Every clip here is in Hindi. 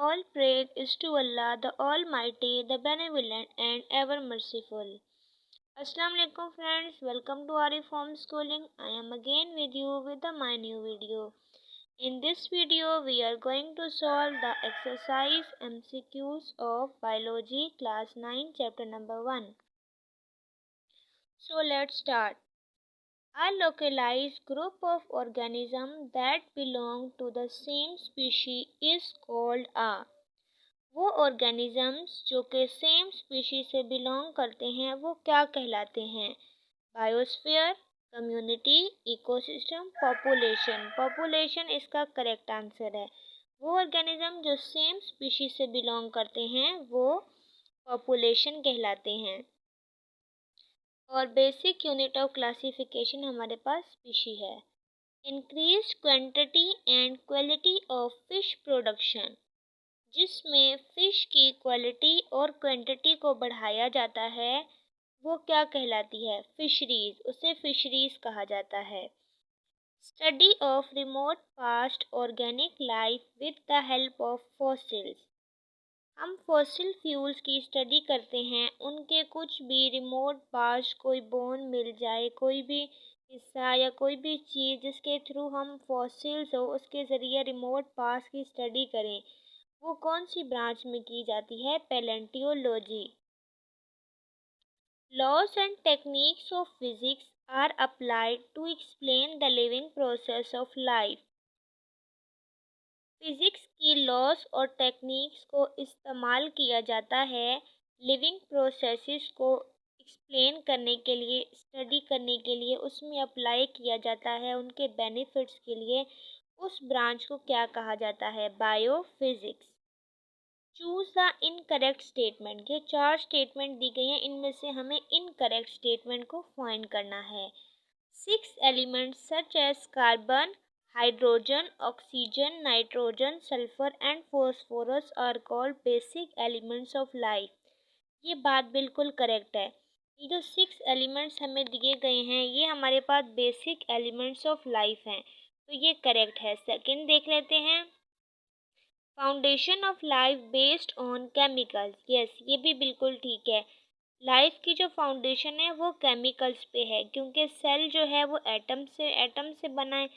All praise is to Allah, the Almighty, the Benevolent and Ever Merciful. Assalamu alaikum friends, welcome to Reform Schooling. I am again with you with my new video. In this video, we are going to solve the exercise MCQs of Biology Class 9 Chapter number 1. So let's start. A localized group of organisms that belong to the same species is called a। वो ऑर्गेनिजम्स जो कि सेम स्पीशीज से बिलोंग करते हैं वो क्या कहलाते हैं? Biosphere, community, ecosystem, population. Population इसका करेक्ट आंसर है। वो ऑर्गेनिज्म जो सेम स्पीशीज से बिलोंग करते हैं वो पॉपुलेशन कहलाते हैं। और बेसिक यूनिट ऑफ क्लासिफिकेशन हमारे पास स्पीशी है। Increased quantity and quality of fish production, जिसमें फ़िश की क्वालिटी और क्वांटिटी को बढ़ाया जाता है वो क्या कहलाती है? फिशरीज, उसे फिशरीज कहा जाता है। Study of remote past organic life with the help of fossils, हम फॉसिल फ्यूल्स की स्टडी करते हैं, उनके कुछ भी रिमोट पास्ट कोई बोन मिल जाए, कोई भी हिस्सा या कोई भी चीज़ जिसके थ्रू हम फॉसिल्स हो उसके ज़रिए रिमोट पास्ट की स्टडी करें, वो कौन सी ब्रांच में की जाती है? Palaeontology. Laws and techniques of physics are applied to explain the living process of life, physics की लॉज और टेक्निक्स को इस्तेमाल किया जाता है लिविंग प्रोसेसेस को एक्सप्लेन करने के लिए, स्टडी करने के लिए, उसमें अप्लाई किया जाता है उनके बेनिफिट्स के लिए। उस ब्रांच को क्या कहा जाता है? Biophysics. Choose the incorrect statement, ये 4 स्टेटमेंट दी गई हैं, इनमें से हमें इनकरेक्ट स्टेटमेंट को फाइंड करना है। 6 elements such as carbon, hydrogen, oxygen, nitrogen, sulphur and phosphorus are called basic elements of life. ये बात बिल्कुल करेक्ट है। ये जो 6 एलिमेंट्स हमें दिए गए हैं ये हमारे पास बेसिक एलिमेंट्स ऑफ लाइफ हैं, तो ये करेक्ट है। सेकंड देख लेते हैं, foundation of life based on chemicals. Yes, ये भी बिल्कुल ठीक है। लाइफ की जो फाउंडेशन है वो केमिकल्स पे है, क्योंकि सेल जो है वो एटम से बना है।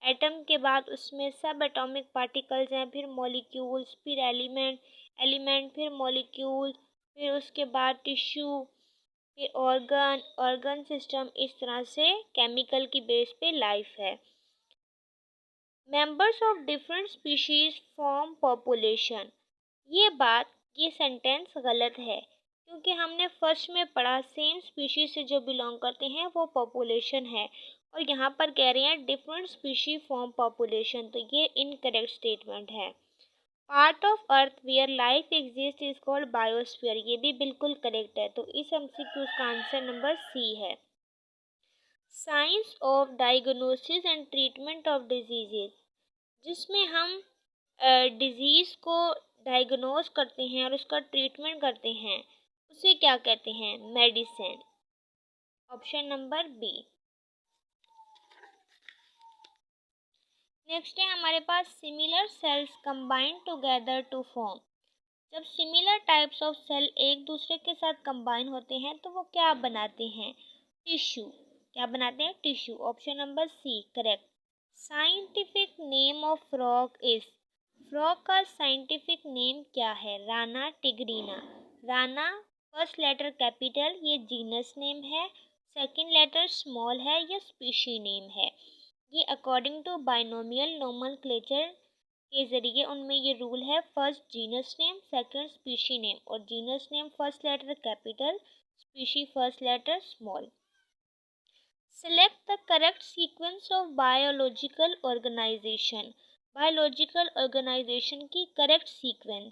एटम के बाद उसमें सब एटॉमिक पार्टिकल्स हैं, फिर मॉलिक्यूल्स, फिर एलिमेंट, फिर मॉलिक्यूल, फिर उसके बाद टिश्यू, फिर ऑर्गन सिस्टम। इस तरह से केमिकल की बेस पे लाइफ है। Members of different species form population, ये सेंटेंस गलत है, क्योंकि हमने फर्स्ट में पढ़ा सेम स्पीशीज से जो बिलोंग करते हैं वो पॉपुलेशन है, और यहाँ पर कह रहे हैं डिफरेंट स्पीशीज फॉर्म पॉपुलेशन, तो ये इनकरेक्ट स्टेटमेंट है। Part of earth where life exist is called biosphere, ये भी बिल्कुल करेक्ट है, तो इस एमसीक्यू का आंसर नंबर सी है। Science of diagnosis and treatment of diseases, जिसमें हम डिजीज़ को डायग्नोस करते हैं और उसका ट्रीटमेंट करते हैं, उसे क्या कहते हैं? Medicine. Option number B. Next है हमारे पास similar cells combine together to form, जब सिमिलर टाइप्स ऑफ सेल एक दूसरे के साथ कंबाइन होते हैं तो वो क्या बनाते हैं? टिश्यू। क्या बनाते हैं? Tissue. Option number c correct. Scientific name of frog is, frog का साइंटिफिक नेम क्या है? Rana tigrina. Rana first letter capital, ये जीनस नेम है, सेकंड लेटर स्मॉल है, ये स्पीशी नेम है। ये अकॉर्डिंग टू बाइनोमियल नोमेनक्लेचर के ज़रिए उनमें ये रूल है, first genus name, second species name, और genus name first letter capital, species first letter small. Select the correct sequence of biological organisation, biological organisation की करेक्ट सीक्वेंस।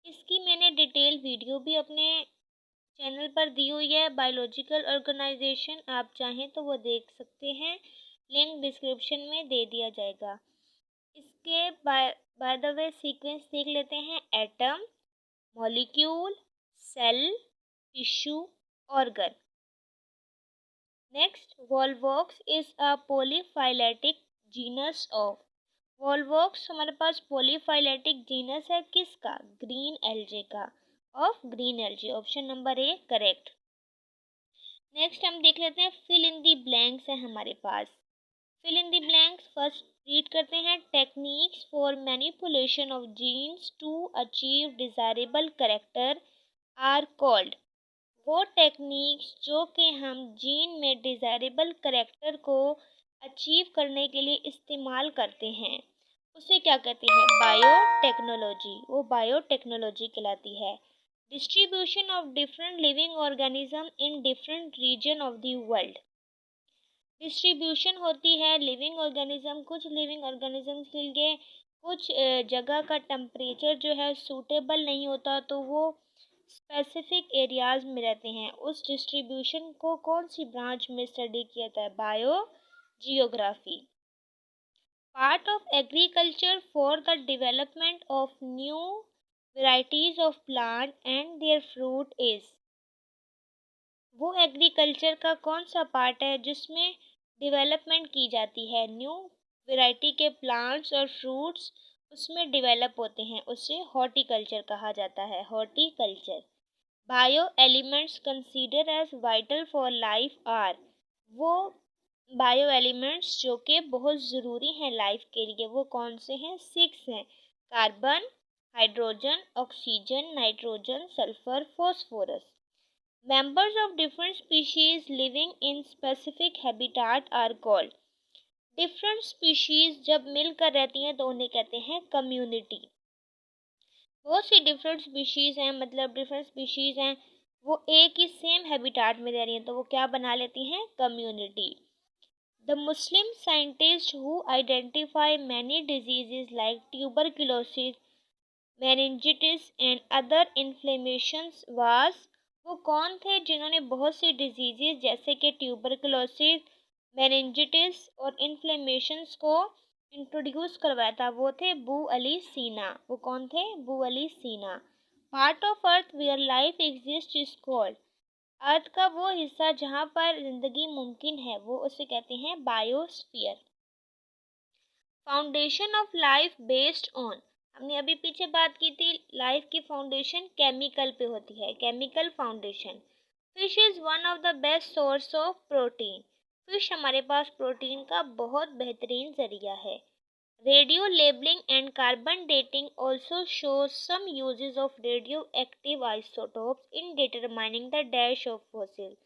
इसकी मैंने डिटेल वीडियो भी अपने चैनल पर दी हुई है, बायोलॉजिकल ऑर्गेनाइजेशन, आप चाहें तो वो देख सकते हैं, लिंक डिस्क्रिप्शन में दे दिया जाएगा। इसके बाय द वे सीक्वेंस देख लेते हैं, atom, molecule, cell, tissue, organ. Next, volvox is a polyphyletic genus of, volvox हमारे पास पॉलीफाइलेटिक जीनस है किसका? ग्रीन एल्जे का, of green algae. Option number A correct. Next हम देख लेते हैं फिल इन दी ब्लैंक्स है हमारे पास। Fill in the blanks first read करते हैं। Techniques for manipulation of genes to achieve desirable character are called. वो टेक्निक्स जो कि हम जीन में डिजायरेबल कैरेक्टर को अचीव करने के लिए इस्तेमाल करते हैं उसे क्या कहते हैं? बायोटेक्नोलॉजी। वो बायोटेक्नोलॉजी कहलाती है। Distribution of different living organism in different region of the world. Distribution होती है लिविंग ऑर्गेनिज्म, कुछ लिविंग ऑर्गेनिज्म के लिए कुछ जगह का टेम्परेचर जो है सूटेबल नहीं होता तो वो स्पेसिफिक एरियाज में रहते हैं। उस डिस्ट्रीब्यूशन को कौन सी ब्रांच में स्टडी किया जाता है? Bio geography. Part of agriculture for the development of new varieties of plant and their fruit is। वो एग्रीकल्चर का कौन सा पार्ट है जिसमें डेवलपमेंट की जाती है? न्यू वैरायटी के प्लांट्स और फ्रूट्स उसमें डेवलप होते हैं, उसे हॉर्टिकल्चर कहा जाता है। Horticulture. Bio elements consider as vital for life are. वो बायो एलिमेंट्स जो कि बहुत ज़रूरी हैं लाइफ के लिए वो कौन से हैं? 6 हैं। Carbon, hydrogen, oxygen, nitrogen, sulphur, phosphorus. Members of different species living in specific habitat are called। Different species जब मिलकर रहती हैं तो उन्हें कहते हैं कम्युनिटी। बहुत सी डिफरेंट स्पीशीज हैं, मतलब डिफरेंट स्पीशीज हैं वो एक ही सेम हैबिटाट में रह रही हैं तो वो क्या बना लेती हैं? Community. The Muslim scientist who identify many diseases like tuberculosis, meningitis and other inflammations was. वो कौन थे जिन्होंने बहुत सी डिजीजेज जैसे कि ट्यूबरकुलोसिस, मेनिंजिटिस और इन्फ्लेमेशंस को इंट्रोड्यूस करवाया था? वो थे अबू अली सीना। वो कौन थे? Abu Ali Sina. Part of earth where life exist is called. Earth का वो हिस्सा जहाँ पर जिंदगी मुमकिन है वो उसे कहते हैं biosphere. Foundation of life based on. हमने अभी पीछे बात की थी लाइफ की फाउंडेशन केमिकल पे होती है, chemical foundation. Fish is one of the best source of protein. Fish हमारे पास प्रोटीन का बहुत बेहतरीन जरिया है। Radio labelling and carbon dating also shows some uses of radio active isotopes in determining the dash of fossil,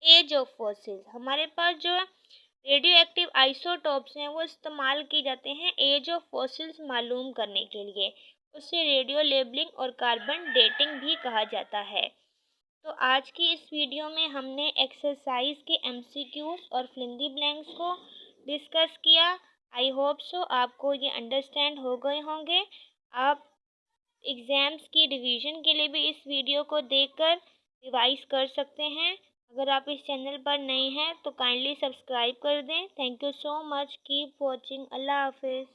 age of fossil. हमारे पास जो रेडियो एक्टिव आइसोटोप्स हैं वो इस्तेमाल किए जाते हैं एज ऑफ फॉसिल्स मालूम करने के लिए। उसे रेडियो लेबलिंग और कार्बन डेटिंग भी कहा जाता है। तो आज की इस वीडियो में हमने एक्सरसाइज के एमसीक्यूज और फिल इन द ब्लैंक्स को डिस्कस किया। आई होप सो आपको ये अंडरस्टैंड हो गए होंगे। आप एग्ज़ाम्स की रिवीजन के लिए भी इस वीडियो को देखकर रिवाइज कर सकते हैं। अगर आप इस चैनल पर नए हैं तो काइंडली सब्सक्राइब कर दें। Thank you so much. Keep watching. अल्लाह हाफिज़।